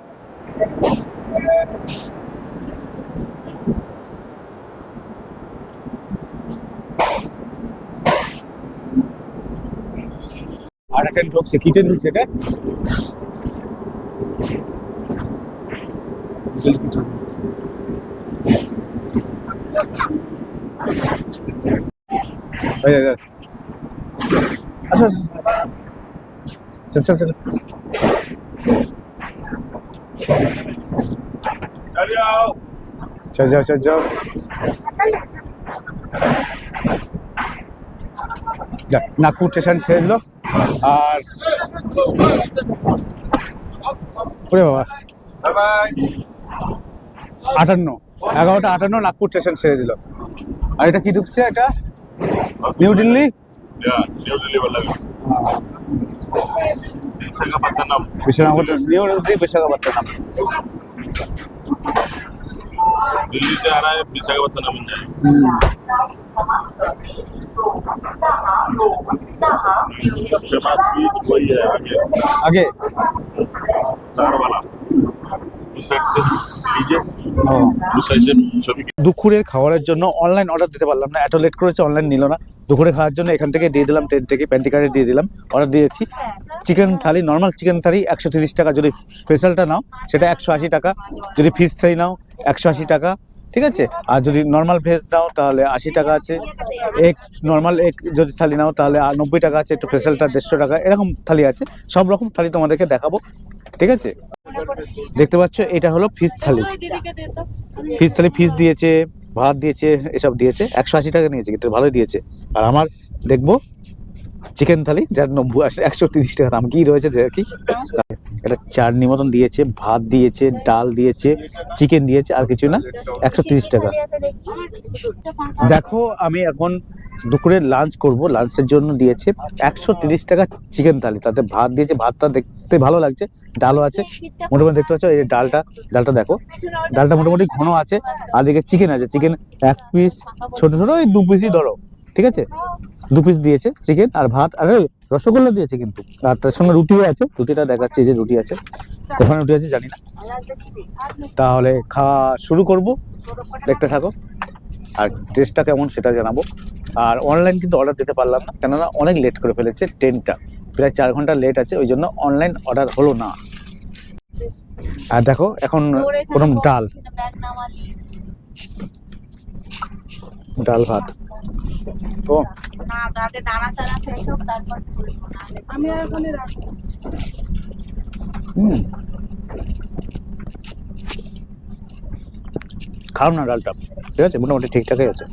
আর একটা ট্রেন ঢুকছে, কি ট্রেন ঢুকছে এটা? আচ্ছা চল চল চল। চল যাও চল যাও। নাগপুর স্টেশন ছেড়ে দিল। আর ওরে বাবা 11:58 নাগপুর স্টেশন ছেড়ে দিল। আর এটা কি ঢুকছে? এটা নিউ দিল্লি। নিউ দিল্লি वाला विशाखापट्टनम। विशाखापट्टनम, निू दिल्ली विशाखापट्टनम। दिल्ली से आ रहा है विशाखापट्टनम में जाए। फेमस बीच वही है आगे तार वाला, उस साइड से लीजिए, उस साइड से सभी। দুপুরের খাবারের জন্য অনলাইন অর্ডার দিতে পারলাম না, এত লেট করেছে, অনলাইন নিল না। দুপুরে খাওয়ার জন্য এখান থেকে দিয়ে দিলাম, ট্রেন থেকে প্যান্টি কার্ডে দিয়ে দিলাম, অর্ডার দিয়েছি। চিকেন থালি, নর্মাল চিকেন থালি 130 টাকা, যদি স্পেশালটা নাও সেটা 180 টাকা, যদি ফিশ থালি নাও 180 টাকা, ঠিক আছে। আর যদি নর্মাল ভেজ নাও তাহলে 80 টাকা আছে। এগ নর্মাল এগ যদি থালি নাও তাহলে 90 টাকা আছে, একটু স্পেশালটা 150 টাকা, এরকম থালি আছে। সব রকম থালি তোমাদেরকে দেখাবো, ঠিক আছে। দেখতে পাচ্ছ এটা হলো ফিশ থালি। ফিশ থালি, ফিশ দিয়েছে, ভাত দিয়েছে, এসব দিয়েছে। 180 টাকা নিয়েছে, কিন্তু ভালোই দিয়েছে। আর আমার দেখবো চিকেন থালি, যার 130 টাকা দাম। কি রয়েছে দেখি। এটা চাটনি মতন দিয়েছে, ভাত দিয়েছে, ডাল দিয়েছে, চিকেন দিয়েছে, আর কিছু না, 130 টাকা। দেখো আমি এখন দুপুরে লাঞ্চ করব, লাঞ্চের জন্য দিয়েছে 130 টাকা চিকেন থালি, তাতে ভাত দিয়েছে, ভাতটা দেখতে ভালো লাগছে, ডালও আছে মোটামুটি। দেখতে পাচ্ছ এই ডালটা দেখো, ডালটা মোটামুটি ঘন আছে। আর দিকে চিকেন আছে, চিকেন 1 পিস, ছোট ছোট ওই 2 পিসই ধরো, ঠিক আছে। 2 পিস দিয়েছে চিকেন আর ভাত, আর রসগোল্লা দিয়েছে কিন্তু। আর তার সঙ্গে রুটিও আছে, রুটিটা দেখাচ্ছে, এই যে রুটি আছে, ওখানে রুটি আছে জানি না। তাহলে খাওয়া শুরু করব, দেখতে থাকো, আর টেস্টটা কেমন সেটা জানাবো। আর অনলাইন কিন্তু অর্ডার দিতে পারলাম না, কেননা অনেক লেট করে ফেলেছে, ট্রেনটা প্রায় 4 ঘন্টা লেট আছে, ওই জন্য অনলাইন অর্ডার হলো না। আর দেখো এখন প্রথম ডাল ভাত। ও না আগে নাড়া চাড়া শেষ হোক, তারপর আমি আর ওখানে রাখবো। খাও না ডালটা, ঠিক আছে, মোটামুটি ঠিকঠাকই আছে।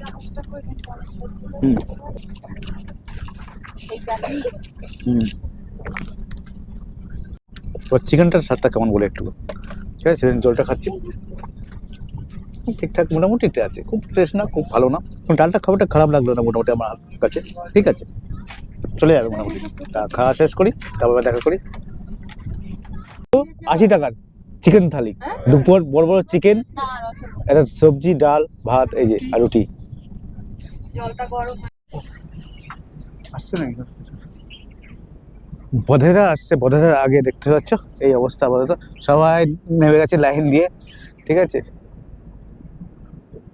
এই চাটনি চিকেনটার স্বাদটা কেমন বলে একটু, ঠিক আছে। চিকেন জলটা খাচ্ছি, ঠিকঠাক মোটামুটি আছে, খুব টেস্ট না, খুব ভালো না। ডালটা খাবারটা খারাপ লাগলো না মোটামুটি আমার কাছে, ঠিক আছে, চলে যাবে মোটামুটি। খাওয়া শেষ করি, তারপর দেখা করি। 80 টাকার চিকেন থালি, দুপুর বড় বড় চিকেন, একটা সবজি, ডাল, ভাত, এই যে আর রুটি। জলটা গরম আসছে না বধেরা আসছে, বধেরার আগে দেখতে পাচ্ছ এই অবস্থা আপাতত, সবাই নেমে গেছে লাইন দিয়ে, ঠিক আছে।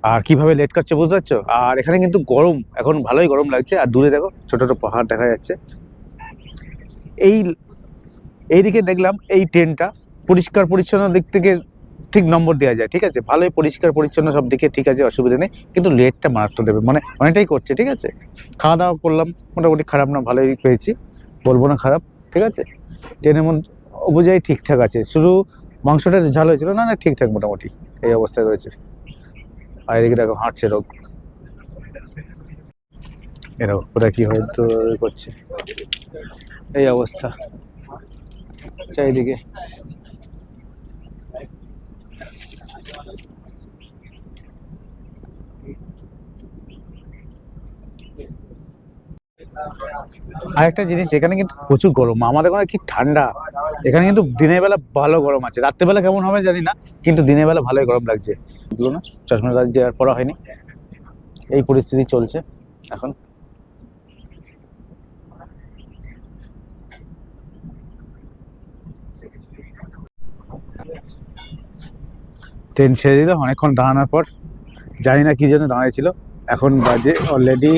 আর কিভাবে লেট করছে বুঝতে পারছো। আর এখানে কিন্তু গরম, এখন ভালোই গরম লাগছে। আর দূরে দেখো ছোট ছোট পাহাড় দেখা যাচ্ছে। এইদিকে দেখলাম এই ট্রেনটা পরিষ্কার পরিচ্ছন্ন দিক থেকে ঠিক নম্বর দেওয়া যায়, ঠিক আছে, ভালোই পরিষ্কার পরিচ্ছন্ন সব দিকে, ঠিক আছে, অসুবিধা নেই। কিন্তু লেটটা মারাত্মক দেবে, মানে অনেকটাই করছে, ঠিক আছে। খাওয়া দাওয়া করলাম, মোটামুটি খারাপ না, ভালোই পেয়েছি, বলবো না খারাপ, ঠিক আছে। ট্রেনের মধ্যে বোঝাই ঠিকঠাক আছে, শুধু মাংসটা ঝাল হয়েছিল, না না ঠিকঠাক মোটামুটি এই অবস্থায় রয়েছে। আর এদিকে দেখো হাঁটছে লোক, এরকম ওরা কি হয়তো করছে, এই অবস্থা চারিদিকে। আর একটা জিনিস, এখানে কিন্তু প্রচুর গরম, আমাদের ওখানে কি ঠান্ডা। এখানে কিন্তু দিনের বেলা ভালো গরম আছে, রাত্রেবেলা কেমন হবে জানি না, কিন্তু দিনের বেলা ভালোই গরম লাগছে। বুঝলো না, চশমা দেওয়ার পড়া হয়নি, এই পরিস্থিতি চলছে এখন। ট্রেন ছেড়ে দিল অনেকক্ষণ দাঁড়ানোর পর, জানি না কি জন্য দাঁড়িয়েছিল। এখন বাজে অলরেডি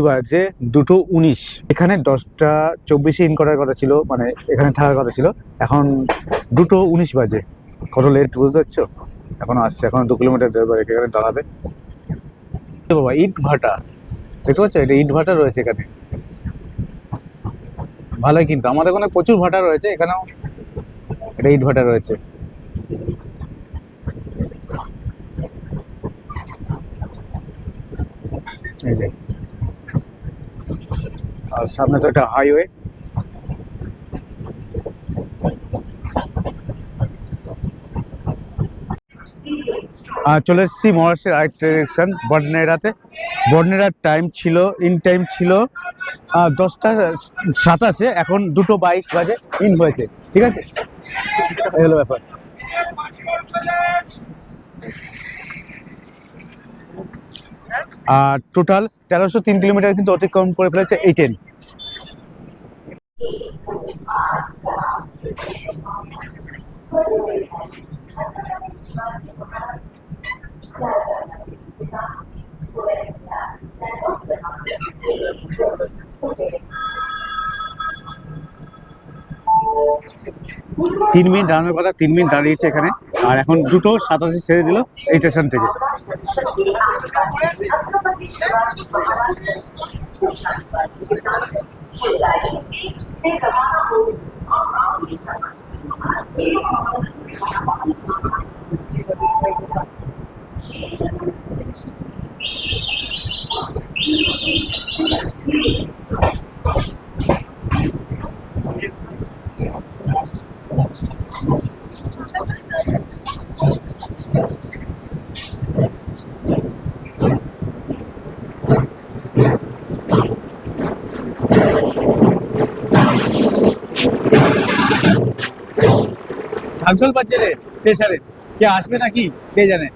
বাজে 2:19। এখানে 10:24 ইন করার কথা ছিল, মানে এখানে থাকার কথা ছিল, এখন 2:19 বাজে। কত লেট বুঝতে পারছো? এখন আসছে, এখন 2 কিলোমিটার এখানে দাঁড়াবে। বাবা ইট ভাটা দেখতে পাচ্ছ, এটা ইট ভাটা রয়েছে এখানে, ভালোই। কিন্তু আমাদের ওখানে প্রচুর ভাটা রয়েছে, এখানেও এটা ইট ভাটা রয়েছে। এই যে, আর সামনে তো একটা হাইওয়ে। চলে এসেছি মহারাষ্ট্রের আরেক ডিরেকশন বডনেরাতে। বডনেরার টাইম ছিল, ইন টাইম ছিল 10:27, এখন 2:22 বাজে ইন হয়েছে। ঠিক আছে, এই হলো ব্যাপার। আর টোটাল 1303 কিলোমিটার কিন্তু অতিক্রম করে ফেলেছে এই ট্রেন। তিন মিনিট দাঁড়ানোর কথা, 3 মিনিট দাঁড়িয়েছে এখানে, আর এখন 2:87 ছেড়ে দিল এই স্টেশন থেকে। ঢাকঢোল বাজছে রে স্টেশনে, কে আসবে নাকি কে জানে।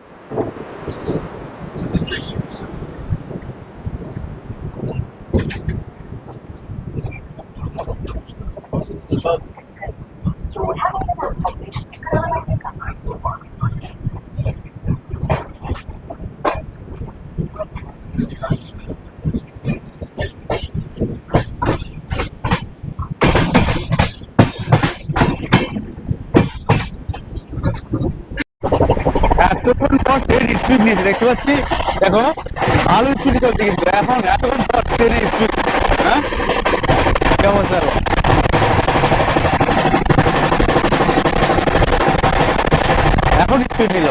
এতক্ষণ পর ট্রেন স্পিড নিয়েছে দেখতে পাচ্ছি, দেখো ভালো স্পিড চলছে, কিন্তু এখন এতক্ষণ পর ট্রেনের স্পিড, হ্যাঁ কি অবস্থা। এখন স্পিড নিল।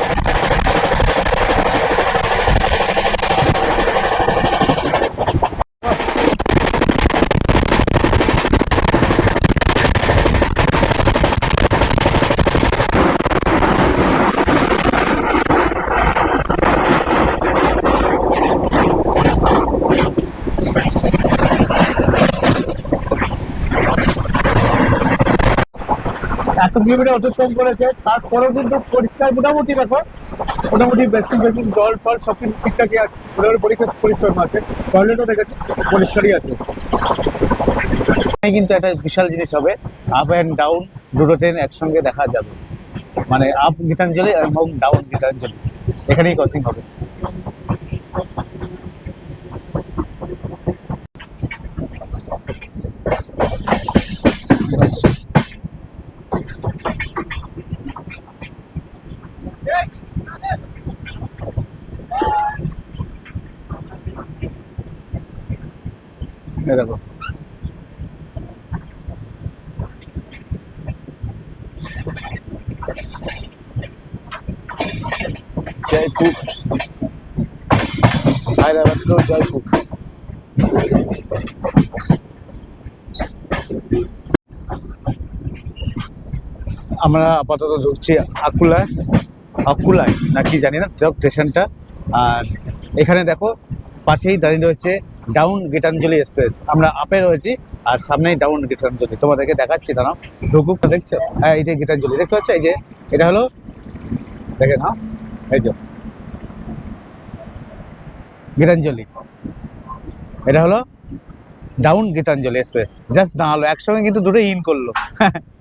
এত কিলোমিটার অতিক্রম করেছে, তারপরেও কিন্তু পরিষ্কার মোটামুটি, দেখো মোটামুটি বেসিক জল ফল সবকিছু ঠিকঠাকই আছে, মোটামুটি পরিশ্রম আছে, টয়লেটও দেখেছি পরিষ্কারই আছে। কিন্তু একটা বিশাল জিনিস হবে, আপ অ্যান্ড ডাউন দুটো ট্রেন একসঙ্গে দেখা যাবে, মানে আপ গীতাঞ্জলি এবং ডাউন গীতাঞ্জলি, এখানেই ক্রসিং হবে। দেখো জয়পুর, হায়দ্রাবাদ টু জয়পুর। আমরা আপাতত ঢুকছি আকুলায় না কি জানি না, সব স্টেশনটা। আর এখানে দেখো পাশেই দাঁড়িয়ে রয়েছে ডাউন গীতাঞ্জলি এক্সপ্রেস। আমরা আপে রয়েছি আর সামনেই ডাউন গীতাঞ্জলি, তোমাদেরকে দেখাচ্ছি দাঁড়াও। ঢুকুক, দেখছো? হ্যাঁ, এই যে গীতাঞ্জলি দেখতে পাচ্ছ, এই যে এটা হলো, দেখে নাও, এই যে গীতাঞ্জলি, এটা হলো ডাউন গীতাঞ্জলি এক্সপ্রেস। জাস্ট দাঁড়ালো একসঙ্গে, কিন্তু দুটো ইন করলো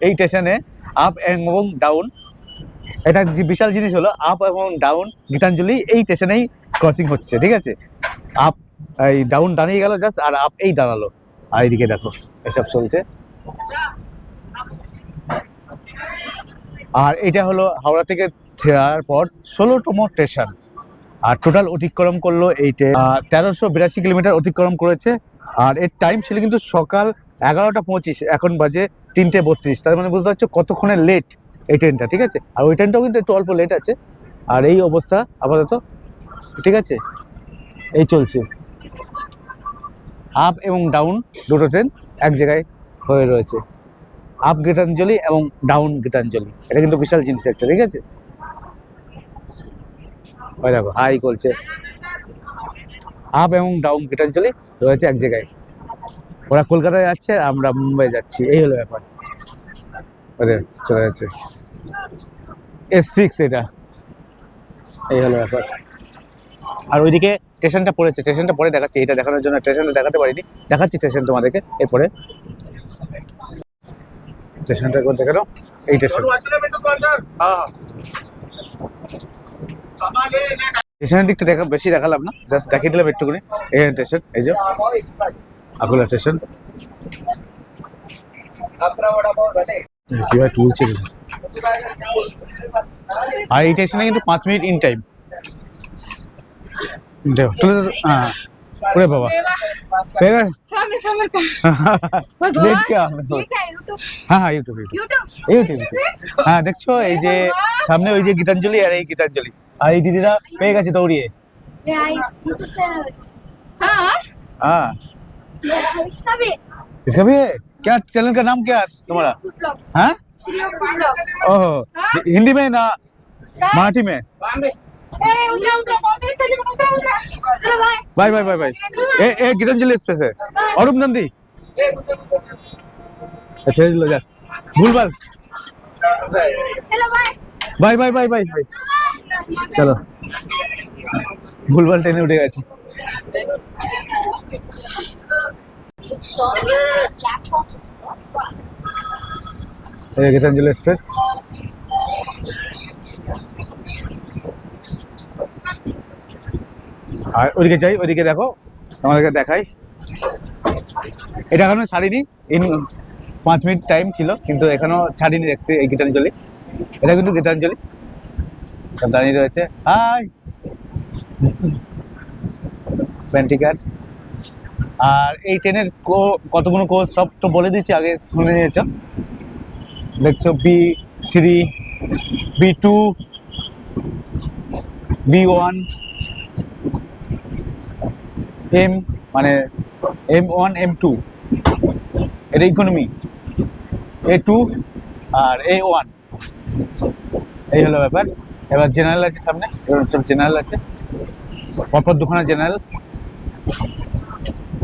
এই স্টেশনে, আপ এবং ডাউন। এটা যে বিশাল জিনিস হলো, আপ এবং ডাউন গীতাঞ্জলি এই স্টেশনেই ক্রসিং হচ্ছে, ঠিক আছে? আপ এই ডাউন দাঁড়িয়ে গেল জাস্ট, আর আপ এই দাঁড়ালো। আর এইদিকে দেখো এসব চলছে। আর এটা হলো হাওড়া থেকে ছেড়ার পর 16তম স্টেশন। আর টোটাল অতিক্রম করলো এই 1382 কিলোমিটার অতিক্রম করেছে। আর এর টাইম ছিল কিন্তু সকাল 11টা 25, এখন বাজে 3টে 32। তার মানে বুঝতে পারছো কতক্ষণের লেট এই ট্রেনটা, ঠিক আছে? আর ওই ট্রেনটাও কিন্তু একটু অল্প লেট আছে। আর এই অবস্থা আপাতত, ঠিক আছে? এই চলছে, আপ এবং ডাউন দুটো ট্রেন এক জায়গায় হয়ে রয়েছে, আপ গীতাঞ্জলি এবং ডাউন গীতাঞ্জলি। এটা কিন্তু বিশাল জিনিস একটা, ঠিক আছে? ওই দেখো হাই করছে, আপ এবং ডাউন গীতাঞ্জলি রয়েছে এক জায়গায়। ওরা কলকাতায় যাচ্ছে, আমরা মুম্বাই যাচ্ছি, এই হলো ব্যাপার। ওদের চলে যাচ্ছে S6, এটা এই হলো ব্যাপার। আর ওইদিকে স্টেশনটা পড়েছে, স্টেশনটা পরে দেখাচ্ছি। এটা দেখানোর জন্য স্টেশনটা দেখাতে পারিনি, দেখাচ্ছি স্টেশন তোমাদেরকে এরপরে। স্টেশনটা করে দেখানো, এই স্টেশন। স্টেশনের দিকটা বেশি দেখালাম না, জাস্ট দেখিয়ে দিলাম একটুখানি। এই স্টেশন, এই যে আকোলা স্টেশন। কিভাবে তুলছে, আর এই স্টেশনে কিন্তু 5 মিনিট ইন টাইম। তুলে हाँ अरे बाबा सामने सामने का लेट क्या हाँ हाँ यूट्यूब यूट्यूब हाँ দেখছো এই যে সামনে ওই যে গীতাঞ্জলি আর এই গীতাঞ্জলি, আর এই দিদিরা পেয়ে গেছে দৌড়িয়ে। हाँ हाँ इसका भी है क्या? चैनल का नाम क्या है तुम्हारा? हाँ ओह, हिंदी में ना मराठी में? उधर उधर चलिए उधर bye bye bye bye bye. ए गीतांजलि एक्सप्रेस है, अरूप नंदी। अच्छा लो जा, भूलभाल, चलो bye bye bye bye bye bye. चलो ভুলভাল ট্রেনে উঠে গেছে। এই গীতাঞ্জলি এক্সপ্রেস। আর ওইদিকে যাই, ওইদিকে দেখো, তোমাদেরকে দেখাই। এটা এখনো ছাড়িনি, 5 মিনিট টাইম ছিল, কিন্তু এখনো ছাড়িনি। দেখছি এই গীতাঞ্জলি, এটা কিন্তু গীতাঞ্জলি সব দাঁড়িয়ে রয়েছে। High pantry car. আর এই ট্রেনের কতগুলো কোর্স সব তো বলে দিচ্ছি, আগে শুনে নিয়েছ। দেখছো B3, B2, B1, M মানে M1, M2, এটা ইকোনমি, A2 আর A1, এই হলো ব্যাপার। এবার জেনারেল আছে সামনে, এবার সব জেনারেল আছে, পরপর দুখানা জেনারেল।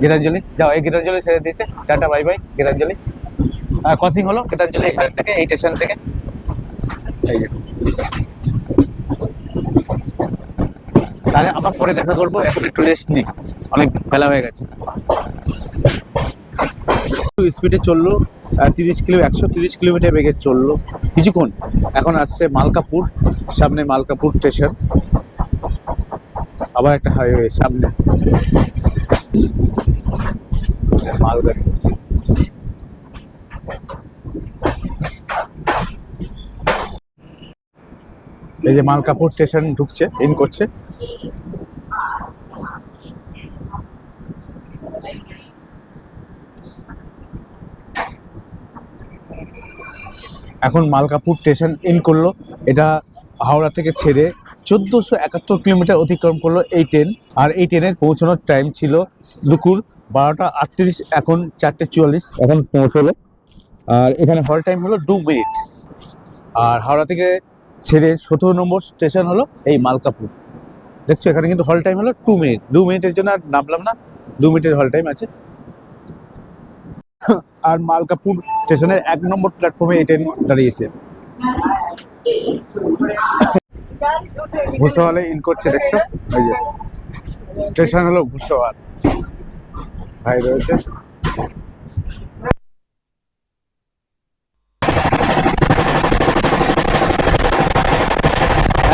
গীতাঞ্জলি যাও, এই গীতাঞ্জলি ছেড়ে দিয়েছে, tata bye by Gitanjali. Crossing হলো গীতাঞ্জলি এখান থেকে, এই স্টেশন থেকে। এই যে তাহলে আবার পরে দেখা করবো, এখন একটু রেস্ট নিই, অনেক বেলা হয়ে গেছে। স্পিডে চললো, 130 কিলোমিটার বেগে চললো কিছুক্ষণ। এখন আসছে মালকাপুর, সামনে মালকাপুর স্টেশন, আবার একটা হাইওয়ে সামনে মালগাড়ি। এই যে মালকাপুর স্টেশন ঢুকছে, ইন করছে। এখন মালকাপুর স্টেশন ইন করলো। এটা হাওড়া থেকে ছেড়ে 1471 কিলোমিটার অতিক্রম করলো এই ট্রেন। আর এই ট্রেনের পৌঁছানোর টাইম ছিল দুপুর 12টা 38, এখন 4টে 44 এখন পৌঁছলো। আর এখানে হল টাইম হলো 2 মিনিট। আর হাওড়া থেকে ছেড়ে 17 নম্বর স্টেশন হলো এই মালকাপুর। দেখছো এখানে কিন্তু হল টাইম হলো 2 মিনিট। 2 মিনিটের জন্য আর নামলাম না, 2 মিনিটের হল টাইম আছে। আর মালকাপুর স্টেশনের 1 নম্বর প্ল্যাটফর্মে এই ট্রেন দাঁড়িয়েছে। ভুসাওয়ালে ইন করছে, দেখছো? এই যে স্টেশন হলো ভুসাওয়াল, ভাই রয়েছে।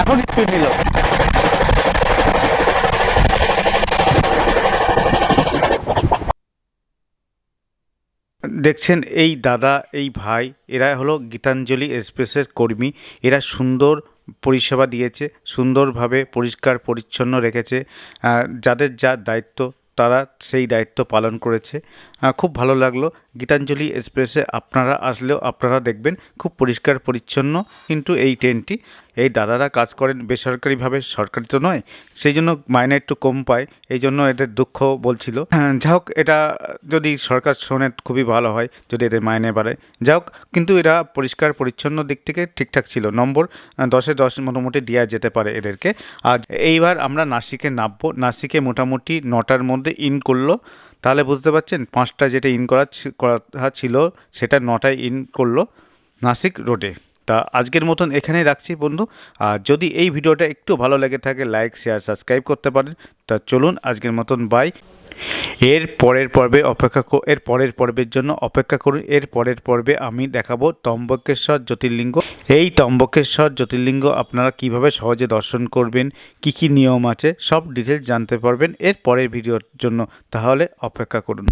এখন স্পিড নিল। দেখছেন এই দাদা, এই ভাই, এরা হলো গীতাঞ্জলি এক্সপ্রেসের কর্মী। এরা সুন্দর পরিষেবা দিয়েছে, সুন্দরভাবে পরিষ্কার পরিচ্ছন্ন রেখেছে। যাদের যা দায়িত্ব তারা সেই দায়িত্ব পালন করেছে। খুব ভালো লাগলো। গীতাঞ্জলি এক্সপ্রেসে আপনারা আসলেও আপনারা দেখবেন খুব পরিষ্কার পরিচ্ছন্ন। কিন্তু এই ট্রেনটি, এই দাদারা কাজ করেন বেসরকারিভাবে, সরকারি তো নয়, সেই জন্য মাইনে একটু কম পায়, এই জন্য এদের দুঃখ বলছিল। যা হোক, এটা যদি সরকার শোনে খুবই ভালো হয় যদি এদের মাইনে বাড়ে। যা হোক, কিন্তু এরা পরিষ্কার পরিচ্ছন্ন দিক থেকে ঠিকঠাক ছিল। নম্বর 10-এ 10 মোটামুটি দেওয়া যেতে পারে এদেরকে। আর এইবার আমরা নাসিকে নামবো। নাসিকে মোটামুটি 9টার মধ্যে ইন করলো, তাহলে বুঝতে পারছেন 5টা যেটা ইন করা ছিল সেটা 9টায় ইন করলো নাসিক রোডে। তা আজকের মতন এখানেই রাখছি বন্ধু। আর যদি এই ভিডিওটা একটু ভালো লেগে থাকে লাইক, শেয়ার, সাবস্ক্রাইব করতে পারেন। তা চলুন আজকের মতন বাই। এর পরের পর্বের জন্য অপেক্ষা করুন। এর পরের পর্বে আমি দেখাবো ত্রম্বকেশ্বর জ্যোতির্লিঙ্গ। এই ত্রম্বকেশ্বর জ্যোতির্লিঙ্গ আপনারা কিভাবে সহজে দর্শন করবেন, কি কি নিয়ম আছে, সব ডিটেলস জানতে পারবেন এর পরের ভিডিওর জন্য। তাহলে অপেক্ষা করুন।